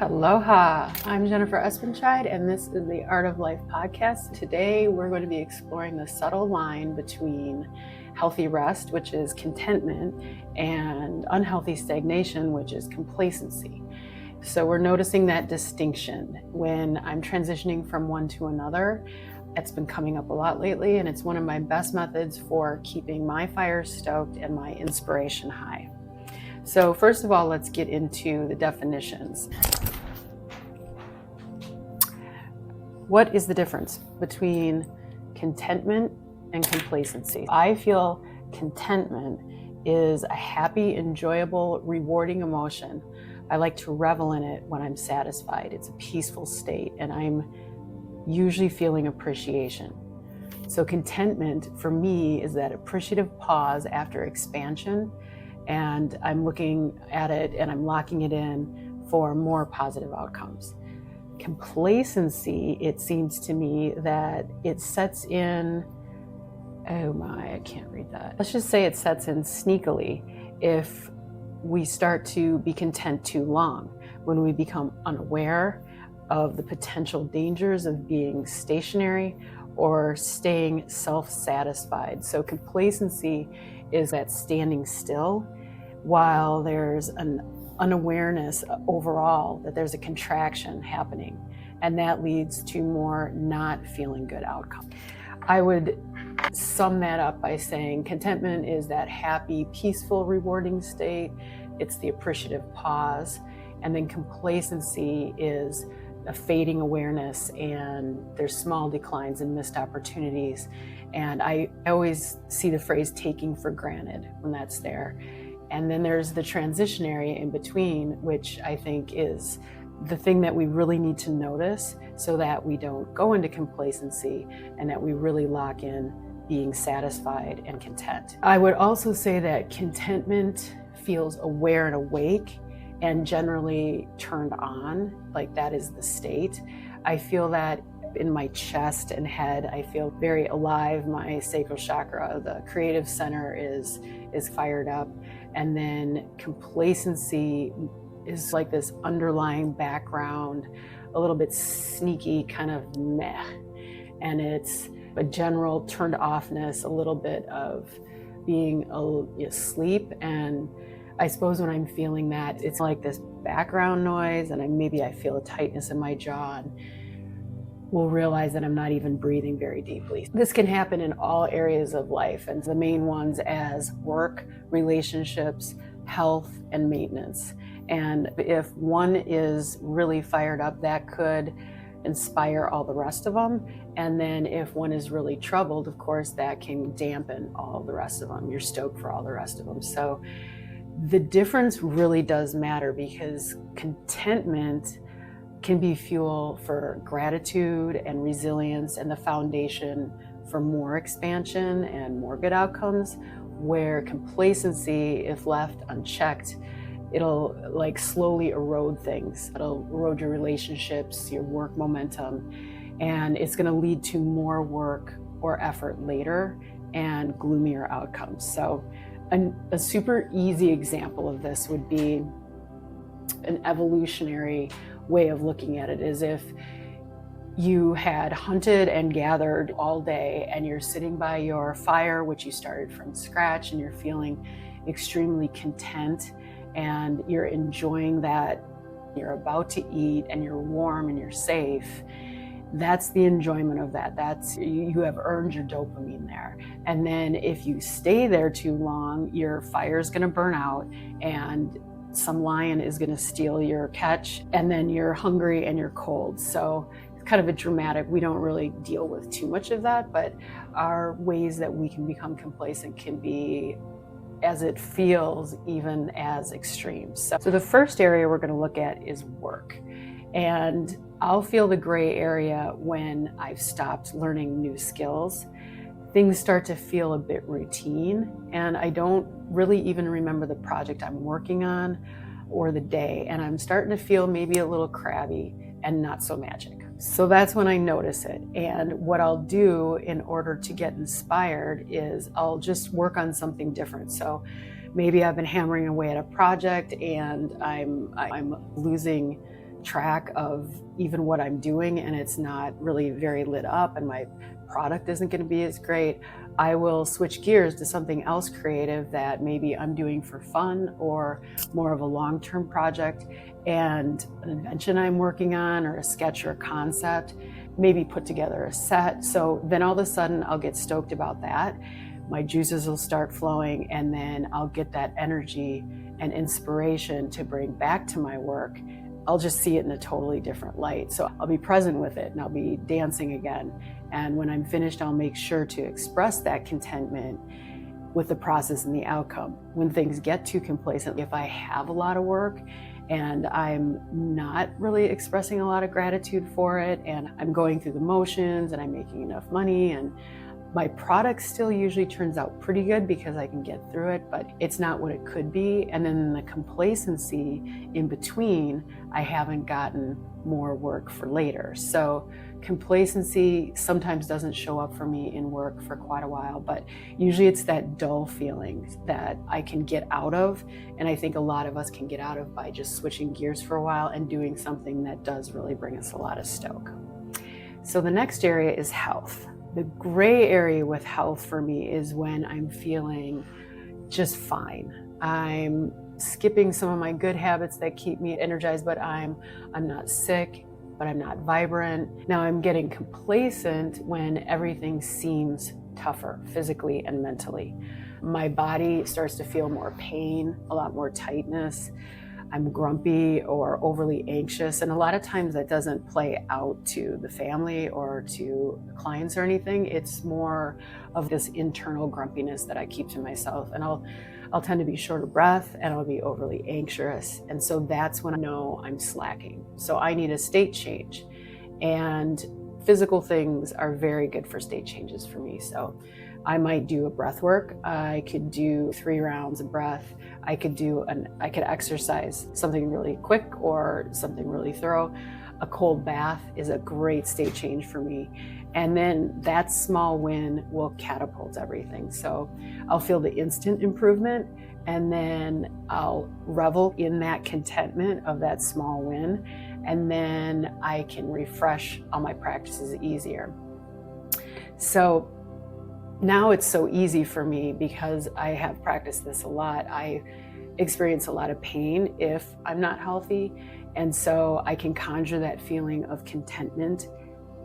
Aloha, I'm Jennifer Espenscheid, and this is the Art of Life podcast. Today, we're going to be exploring the subtle line between healthy rest, which is contentment, and unhealthy stagnation, which is complacency. So we're noticing that distinction when I'm transitioning from one to another. It's been coming up a lot lately, and it's one of my best methods for keeping my fire stoked and my inspiration high. So first of all, let's get into the definitions. What is the difference between contentment and complacency? I feel contentment is a happy, enjoyable, rewarding emotion. I like to revel in it when I'm satisfied. It's a peaceful state, and I'm usually feeling appreciation. So contentment for me is that appreciative pause after expansion, and I'm looking at it and I'm locking it in for more positive outcomes. Complacency, it seems to me that it sets in, I can't read that. Let's just say it sets in sneakily if we start to be content too long, when we become unaware of the potential dangers of being stationary or staying self-satisfied. So complacency is that standing still while there's an unawareness overall that there's a contraction happening, and that leads to more not feeling good outcome. I would sum that up by saying contentment is that happy, peaceful, rewarding state. It's the appreciative pause. And then complacency is a fading awareness, and there's small declines and missed opportunities. And I always see the phrase taking for granted when that's there. And then there's the transition area in between, which I think is the thing that we really need to notice so that we don't go into complacency and that we really lock in being satisfied and content. I would also say that contentment feels aware and awake and generally turned on, like that is the state. I feel that in my chest and head, I feel very alive. My sacral chakra, the creative center, is fired up. And then complacency is like this underlying background, a little bit sneaky, kind of meh. And it's a general turned offness, a little bit of being asleep. And I suppose when I'm feeling that, it's like this background noise, and maybe I feel a tightness in my jaw, and we'll realize that I'm not even breathing very deeply. This can happen in all areas of life, and the main ones as work, relationships, health, and maintenance. And if one is really fired up, that could inspire all the rest of them. And then if one is really troubled, of course, that can dampen all the rest of them. You're stoked for all the rest of them. So the difference really does matter, because contentment can be fuel for gratitude and resilience and the foundation for more expansion and more good outcomes, where complacency, if left unchecked, it'll like slowly erode things. It'll erode your relationships, your work momentum, and it's going to lead to more work or effort later and gloomier outcomes. So a super easy example of this would be an evolutionary way of looking at it, is if you had hunted and gathered all day and you're sitting by your fire, which you started from scratch, and you're feeling extremely content and you're enjoying that, you're about to eat and you're warm and you're safe. That's the enjoyment of that. That's, you have earned your dopamine there. And then if you stay there too long, your fire's going to burn out, and some lion is going to steal your catch, and then you're hungry and you're cold. So it's kind of a dramatic, we don't really deal with too much of that, but our ways that we can become complacent can be, as it feels, even as extreme. So the first area we're going to look at is work. And I'll feel the gray area when I've stopped learning new skills. Things start to feel a bit routine, and I don't really even remember the project I'm working on or the day, and I'm starting to feel maybe a little crabby and not so magic. So that's when I notice it. And what I'll do in order to get inspired is I'll just work on something different. So maybe I've been hammering away at a project and I'm losing track of even what I'm doing and it's not really very lit up and my product isn't going to be as great, I will switch gears to something else creative that maybe I'm doing for fun or more of a long-term project, and an invention I'm working on or a sketch or a concept, maybe put together a set. So then all of a sudden I'll get stoked about that. My juices will start flowing, and then I'll get that energy and inspiration to bring back to my work. I'll just see it in a totally different light. So I'll be present with it and I'll be dancing again. And when I'm finished, I'll make sure to express that contentment with the process and the outcome. When things get too complacent, if I have a lot of work and I'm not really expressing a lot of gratitude for it, and I'm going through the motions and I'm making enough money, and my product still usually turns out pretty good because I can get through it, but it's not what it could be. And then the complacency in between, I haven't gotten more work for later. So complacency sometimes doesn't show up for me in work for quite a while, but usually it's that dull feeling that I can get out of. And I think a lot of us can get out of by just switching gears for a while and doing something that does really bring us a lot of stoke. So the next area is health. The gray area with health for me is when I'm feeling just fine. I'm skipping some of my good habits that keep me energized, but I'm not sick, but I'm not vibrant. Now I'm getting complacent when everything seems tougher physically and mentally. My body starts to feel more pain, a lot more tightness. I'm grumpy or overly anxious. And a lot of times that doesn't play out to the family or to clients or anything. It's more of this internal grumpiness that I keep to myself. And I'll tend to be short of breath and I'll be overly anxious. And so that's when I know I'm slacking. So I need a state change. And physical things are very good for state changes for me. So I might do a breath work. I could do 3 rounds of breath. I could exercise something really quick or something really thorough. A cold bath is a great state change for me. And then that small win will catapult everything. So I'll feel the instant improvement, and then I'll revel in that contentment of that small win. And then I can refresh all my practices easier. So now it's so easy for me because I have practiced this a lot. I experience a lot of pain if I'm not healthy. And so I can conjure that feeling of contentment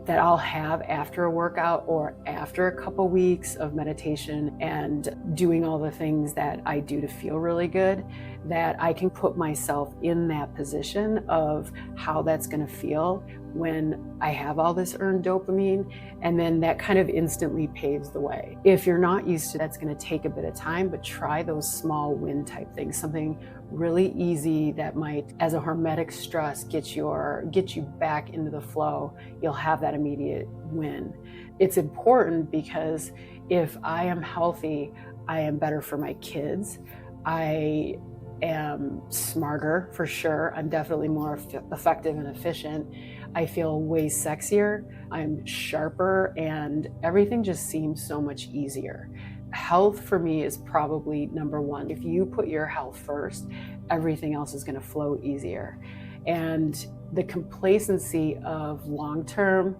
that I'll have after a workout or after a couple weeks of meditation and doing all the things that I do to feel really good, that I can put myself in that position of how that's going to feel when I have all this earned dopamine, and then that kind of instantly paves the way. If you're not used to, that's going to take a bit of time, but try those small win type things, something really easy that might, as a hormetic stress, get you back into the flow. You'll have that immediate win. It's important because if I am healthy, I am better for my kids. I am smarter for sure. I'm definitely more effective and efficient. I feel way sexier. I'm sharper, and everything just seems so much easier. Health for me is probably number one. If you put your health first, everything else is going to flow easier. And the complacency of long-term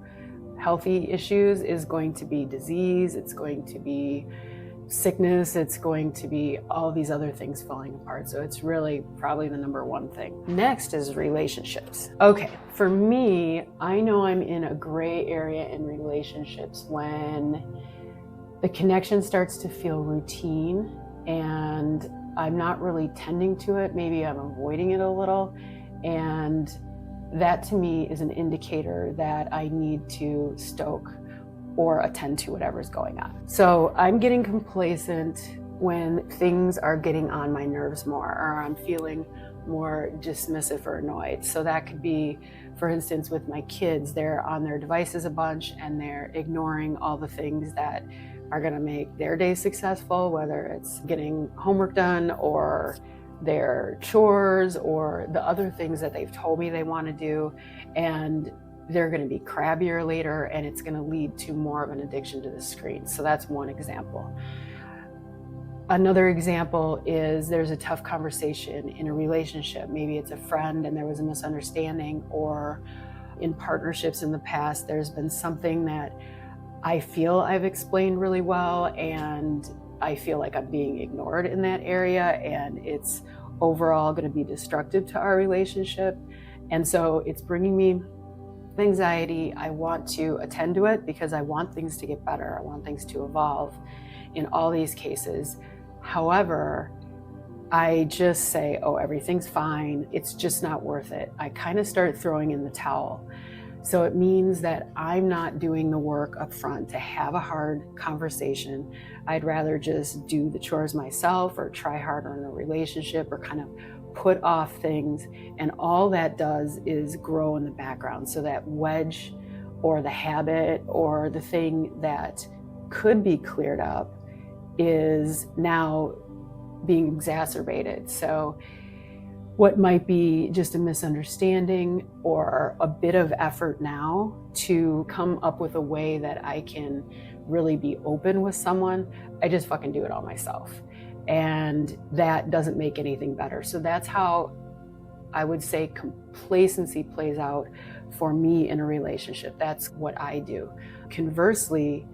healthy issues is going to be disease, it's going to be sickness, it's going to be all these other things falling apart. So it's really probably the number one thing. Next is relationships. Okay, for me, I know I'm in a gray area in relationships when the connection starts to feel routine and I'm not really tending to it. Maybe I'm avoiding it a little. And that to me is an indicator that I need to stoke or attend to whatever's going on. So I'm getting complacent when things are getting on my nerves more, or I'm feeling more dismissive or annoyed. So that could be, for instance, with my kids, they're on their devices a bunch and they're ignoring all the things that are gonna make their day successful, whether it's getting homework done or their chores or the other things that they've told me they wanna do. And they're going to be crabbier later, and it's going to lead to more of an addiction to the screen. So that's one example. Another example is there's a tough conversation in a relationship. Maybe it's a friend and there was a misunderstanding, or in partnerships in the past, there's been something that I feel I've explained really well and I feel like I'm being ignored in that area, and it's overall going to be destructive to our relationship. And so it's bringing me anxiety. I want to attend to it because I want things to get better. I want things to evolve in all these cases. However, I just say, oh, everything's fine. It's just not worth it. I kind of start throwing in the towel. So it means that I'm not doing the work up front to have a hard conversation. I'd rather just do the chores myself or try harder in a relationship or kind of put off things. And all that does is grow in the background. So that wedge or the habit or the thing that could be cleared up is now being exacerbated. So what might be just a misunderstanding or a bit of effort now to come up with a way that I can really be open with someone, I just fucking do it all myself. And that doesn't make anything better. So that's how I would say complacency plays out for me in a relationship. That's what I do. Conversely,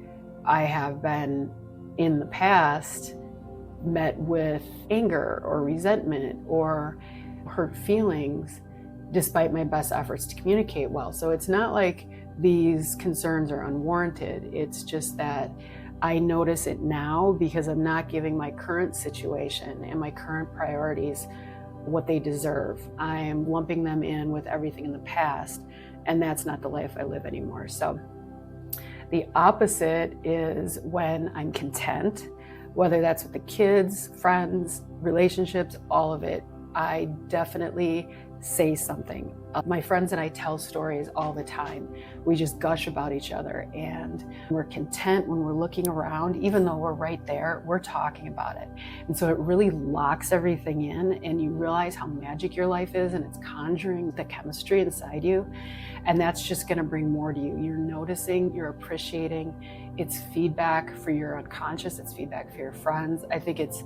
I have been in the past met with anger or resentment or hurt feelings despite my best efforts to communicate well. So it's not like these concerns are unwarranted. It's just that I notice it now because I'm not giving my current situation and my current priorities what they deserve. I am lumping them in with everything in the past, and that's not the life I live anymore. So the opposite is when I'm content, whether that's with the kids, friends, relationships, all of it. I definitely say something. My friends and I tell stories all the time. We just gush about each other, and we're content when we're looking around, even though we're right there, we're talking about it. And so it really locks everything in, and you realize how magic your life is, and it's conjuring the chemistry inside you. And that's just going to bring more to you. You're noticing, you're appreciating. It's feedback for your unconscious, it's feedback for your friends. I think it's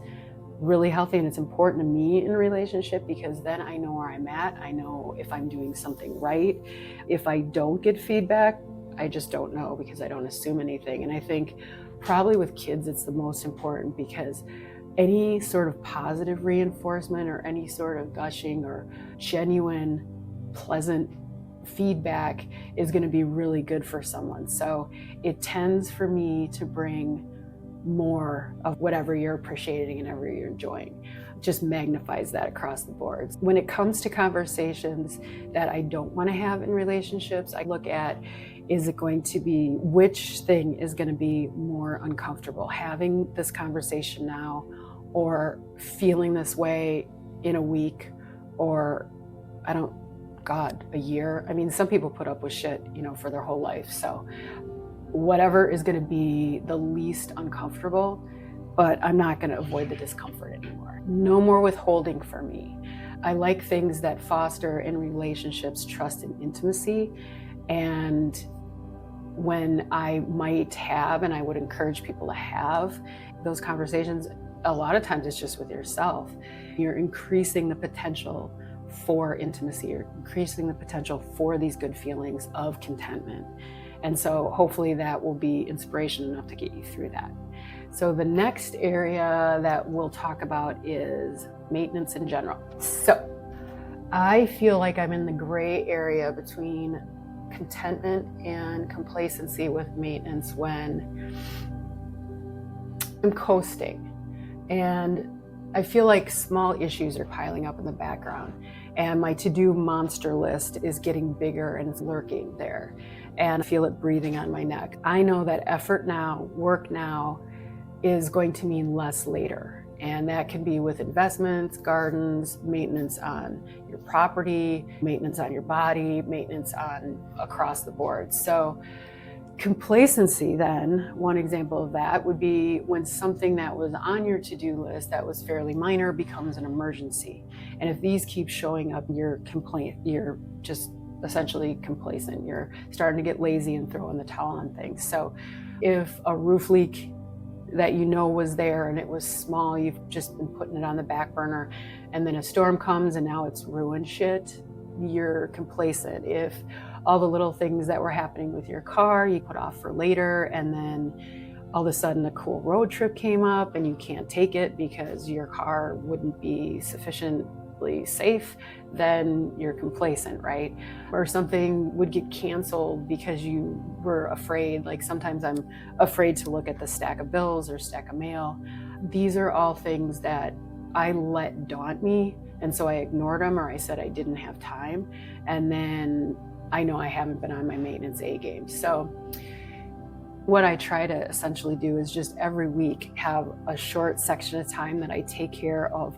really healthy, and it's important to me in a relationship because then I know where I'm at. I know if I'm doing something right. If I don't get feedback, I just don't know because I don't assume anything. And I think probably with kids, it's the most important because any sort of positive reinforcement or any sort of gushing or genuine, pleasant feedback is going to be really good for someone. So it tends for me to bring more of whatever you're appreciating and whatever you're enjoying. Just magnifies that across the board. When it comes to conversations that I don't want to have in relationships, I look at, is it going to be, which thing is going to be more uncomfortable? Having this conversation now, or feeling this way in a week, or a year. I mean, some people put up with shit, for their whole life. So whatever is going to be the least uncomfortable, but I'm not going to avoid the discomfort anymore. No more withholding for me. I like things that foster in relationships trust and intimacy. And when I might have, and I would encourage people to have those conversations, a lot of times it's just with yourself. You're increasing the potential for intimacy. You're increasing the potential for these good feelings of contentment. And so hopefully that will be inspiration enough to get you through that. So the next area that we'll talk about is maintenance in general. So I feel like I'm in the gray area between contentment and complacency with maintenance when I'm coasting. And I feel like small issues are piling up in the background. And my to-do monster list is getting bigger and it's lurking there. And I feel it breathing on my neck. I know that effort now, work now, is going to mean less later. And that can be with investments, gardens, maintenance on your property, maintenance on your body, maintenance on across the board. So complacency then, one example of that would be when something that was on your to-do list that was fairly minor becomes an emergency. And if these keep showing up, you're just essentially complacent. You're starting to get lazy and throw in the towel on things. So if a roof leak that you know was there and it was small, you've just been putting it on the back burner, and then a storm comes and now it's ruined shit, you're complacent. If all the little things that were happening with your car you put off for later, and then all of a sudden a cool road trip came up and you can't take it because your car wouldn't be sufficiently safe, then you're complacent, right? Or something would get canceled because you were afraid. Like sometimes I'm afraid to look at the stack of bills or stack of mail. These are all things that I let daunt me, and so I ignored them, or I said I didn't have time, and then I know I haven't been on my maintenance A game. So what I try to essentially do is just every week have a short section of time that I take care of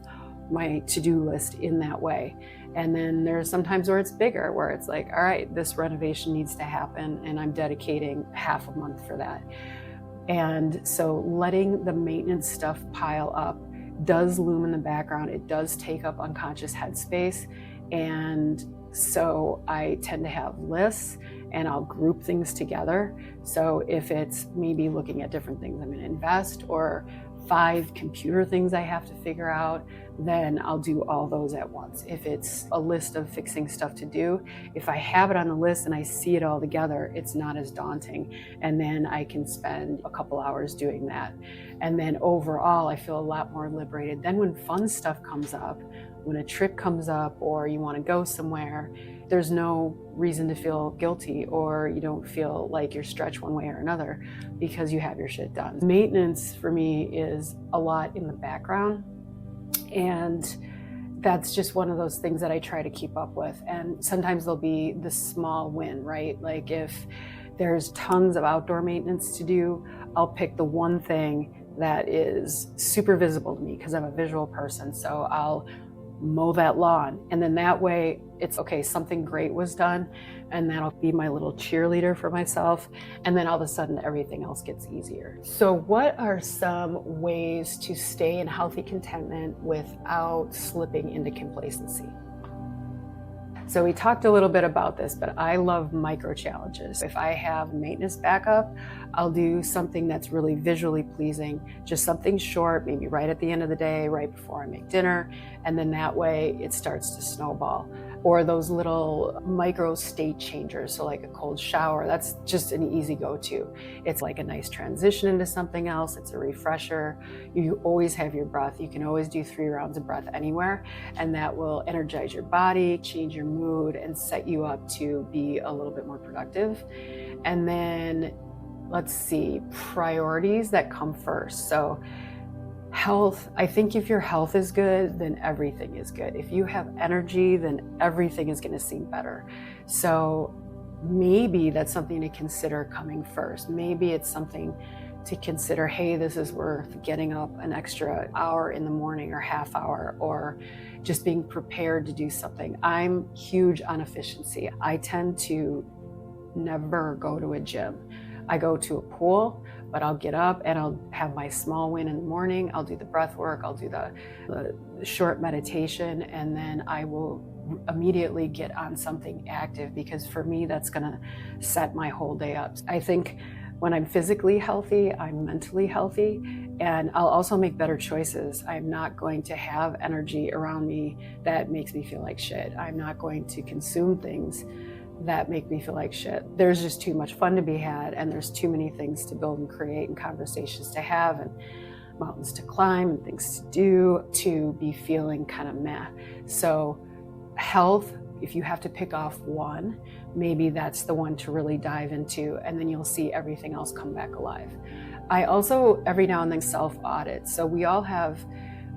my to-do list in that way. And then there's sometimes where it's bigger, where it's like, all right, this renovation needs to happen, and I'm dedicating half a month for that. And so letting the maintenance stuff pile up does loom in the background. It does take up unconscious headspace. And so I tend to have lists, and I'll group things together. So if it's maybe looking at different things I'm going to invest, or 5 computer things I have to figure out, then I'll do all those at once. If it's a list of fixing stuff to do, if I have it on the list and I see it all together, it's not as daunting. And then I can spend a couple hours doing that. And then overall, I feel a lot more liberated. Then when fun stuff comes up, when a trip comes up or you want to go somewhere, there's no reason to feel guilty, or you don't feel like you're stretched one way or another because you have your shit done. Maintenance for me is a lot in the background, and that's just one of those things that I try to keep up with. And sometimes there'll be the small win, right? Like if there's tons of outdoor maintenance to do, I'll pick the one thing that is super visible to me because I'm a visual person. So I'll mow that lawn, and then that way it's okay, something great was done, and that'll be my little cheerleader for myself, and then all of a sudden everything else gets easier. So what are some ways to stay in healthy contentment without slipping into complacency? So we talked a little bit about this, but I love micro challenges. If I have maintenance backup, I'll do something that's really visually pleasing, just something short, maybe right at the end of the day, right before I make dinner, and then that way it starts to snowball. Or those little micro state changers, so like a cold shower, that's just an easy go-to. It's like a nice transition into something else, it's a refresher. You always have your breath. You can always do 3 rounds of breath anywhere, and that will energize your body, change your mood, and set you up to be a little bit more productive. And then let's see, priorities that come first. So health, I think if your health is good, then everything is good. If you have energy, then everything is going to seem better. So maybe that's something to consider coming first. Maybe it's something to consider, hey, this is worth getting up an extra hour in the morning or half hour, or just being prepared to do something. I'm huge on efficiency. I tend to never go to a gym. I go to a pool, but I'll get up and I'll have my small win in the morning. I'll do the breath work, I'll do the short meditation, and then I will immediately get on something active, because for me, that's gonna set my whole day up. I think when I'm physically healthy, I'm mentally healthy, and I'll also make better choices. I'm not going to have energy around me that makes me feel like shit. I'm not going to consume things that make me feel like shit. There's just too much fun to be had, and there's too many things to build and create and conversations to have and mountains to climb and things to do to be feeling kind of meh. So health, if you have to pick off one, maybe that's the one to really dive into, and then you'll see everything else come back alive. I also every now and then self-audit. So we all have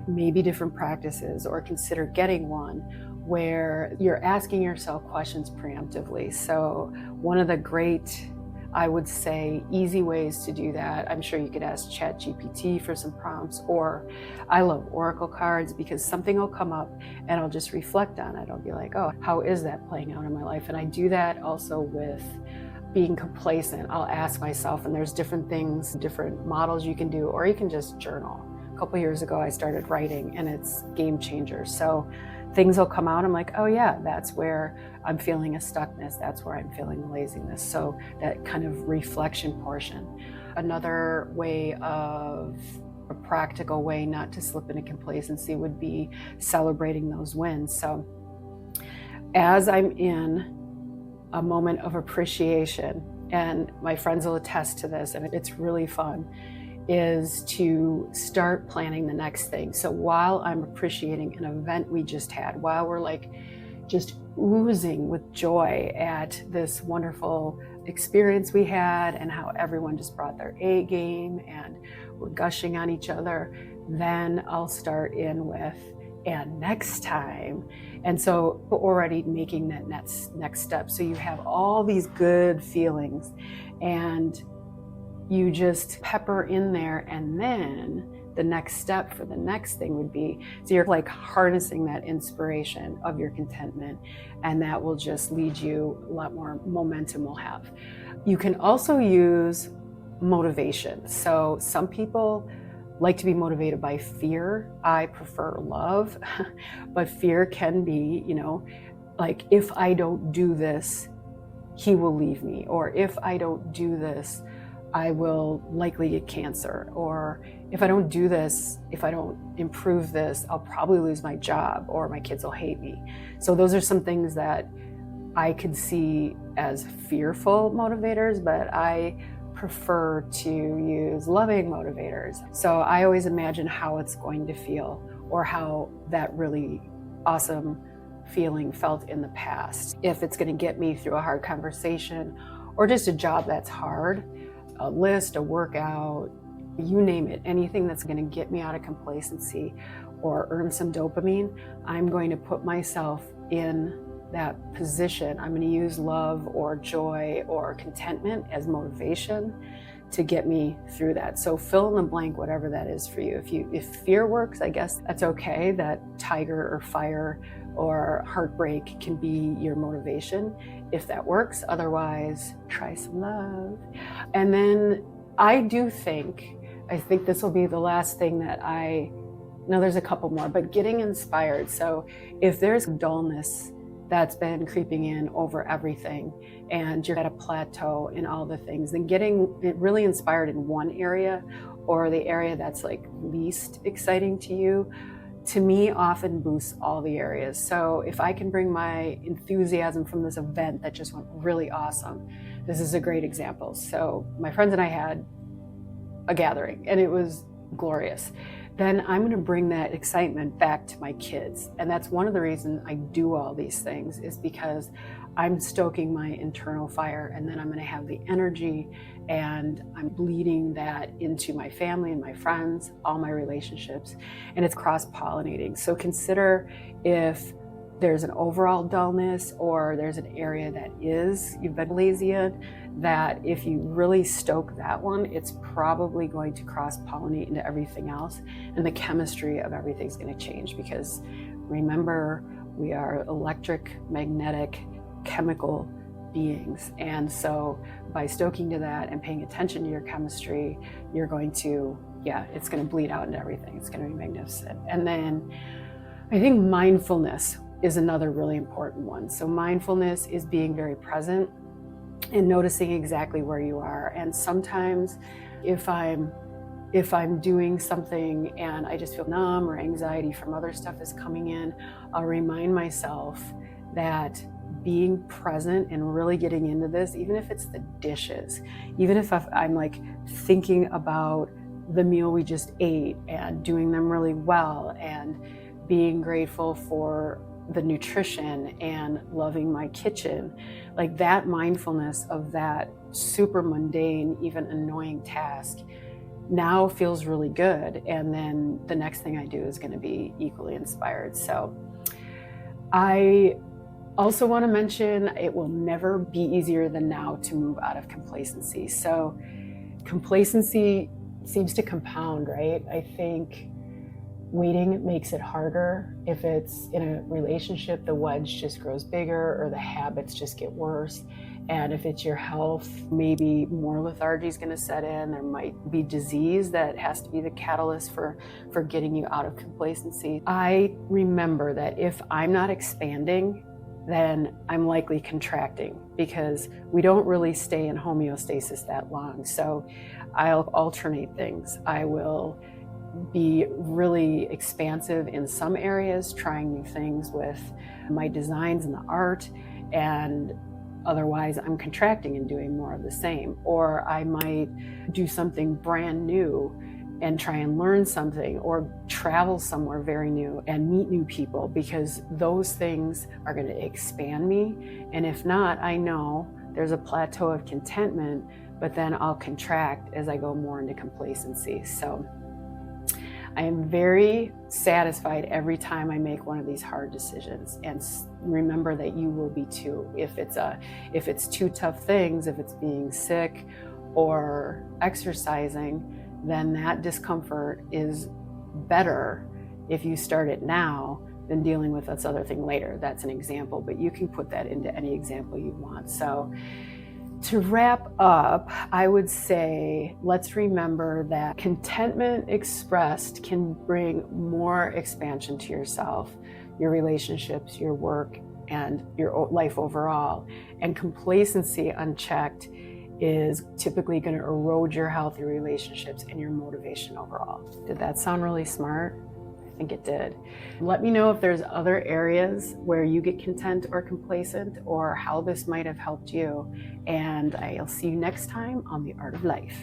maybe different practices, or consider getting one where you're asking yourself questions preemptively. So one of the great, I would say, easy ways to do that, I'm sure you could ask ChatGPT for some prompts, or I love Oracle cards, because something will come up and I'll just reflect on it. I'll be like, oh, how is that playing out in my life? And I do that also with being complacent. I'll ask myself, and there's different things, different models you can do, or you can just journal. A couple years ago, I started writing, and it's game changer. So things will come out, I'm like, oh yeah, that's where I'm feeling a stuckness, that's where I'm feeling laziness. So that kind of reflection portion. Another way of a practical way not to slip into complacency would be celebrating those wins. So as I'm in a moment of appreciation, and my friends will attest to this, and it's really fun, is to start planning the next thing. So while I'm appreciating an event we just had, while we're like just oozing with joy at this wonderful experience we had and how everyone just brought their A game and we're gushing on each other, then I'll start in with, and next time. And so already making that next step. So you have all these good feelings and you just pepper in there, and then the next step for the next thing would be, so you're like harnessing that inspiration of your contentment, and that will just lead you, a lot more momentum will have. You can also use motivation. So some people like to be motivated by fear. I prefer love, but fear can be, like, if I don't do this, he will leave me, or if I don't do this, I will likely get cancer, or if I don't do this, if I don't improve this, I'll probably lose my job, or my kids will hate me. So those are some things that I could see as fearful motivators, but I prefer to use loving motivators. So I always imagine how it's going to feel, or how that really awesome feeling felt in the past. If it's going to get me through a hard conversation, or just a job that's hard, a list, a workout, you name it, anything that's going to get me out of complacency or earn some dopamine, I'm going to put myself in that position. I'm going to use love or joy or contentment as motivation to get me through that. So fill in the blank, whatever that is for you. If fear works, I guess that's okay. That tiger or fire or heartbreak can be your motivation if that works. Otherwise, try some love. And then I think this will be the last thing that there's a couple more, but getting inspired. So if there's dullness that's been creeping in over everything and you're at a plateau in all the things, then getting really inspired in one area, or the area that's like least exciting to you, to me often boosts all the areas. So if I can bring my enthusiasm from this event that just went really awesome, this is a great example. So my friends and I had a gathering and it was glorious. Then I'm going to bring that excitement back to my kids. And that's one of the reasons I do all these things, is because I'm stoking my internal fire, and then I'm going to have the energy, and I'm bleeding that into my family and my friends, all my relationships, and it's cross-pollinating. So consider if there's an overall dullness, or there's an area that you've been lazy in, that if you really stoke that one, it's probably going to cross-pollinate into everything else, and the chemistry of everything's going to change, because remember, we are electric, magnetic, chemical beings. And so by stoking to that and paying attention to your chemistry, you're going to, it's going to bleed out into everything. It's going to be magnificent. And then I think mindfulness is another really important one. So mindfulness is being very present and noticing exactly where you are. And sometimes if I'm doing something and I just feel numb, or anxiety from other stuff is coming in, I'll remind myself that being present and really getting into this, even if it's the dishes, even if I'm like thinking about the meal we just ate and doing them really well, and being grateful for the nutrition and loving my kitchen, like that mindfulness of that super mundane, even annoying task now feels really good. And then the next thing I do is going to be equally inspired. So I also want to mention, it will never be easier than now to move out of complacency. So complacency seems to compound, right? I think waiting makes it harder. If it's in a relationship, the wedge just grows bigger, or the habits just get worse. And if it's your health, maybe more lethargy is going to set in. There might be disease that has to be the catalyst for getting you out of complacency. I remember that if I'm not expanding, then I'm likely contracting, because we don't really stay in homeostasis that long. So I'll alternate things. I will be really expansive in some areas, trying new things with my designs and the art, and otherwise I'm contracting and doing more of the same. Or I might do something brand new and try and learn something, or travel somewhere very new and meet new people, because those things are going to expand me. And if not, I know there's a plateau of contentment, but then I'll contract as I go more into complacency. So I am very satisfied every time I make one of these hard decisions, and remember that you will be too. If it's two tough things, if it's being sick or exercising, then that discomfort is better if you start it now than dealing with this other thing later. That's an example, but you can put that into any example you want. So to wrap up, I would say, let's remember that contentment expressed can bring more expansion to yourself, your relationships, your work, and your life overall. And complacency unchecked is typically going to erode your healthy relationships and your motivation overall. Did that sound really smart? I think it did. Let me know if there's other areas where you get content or complacent, or how this might have helped you. And I'll see you next time on The Art of Life.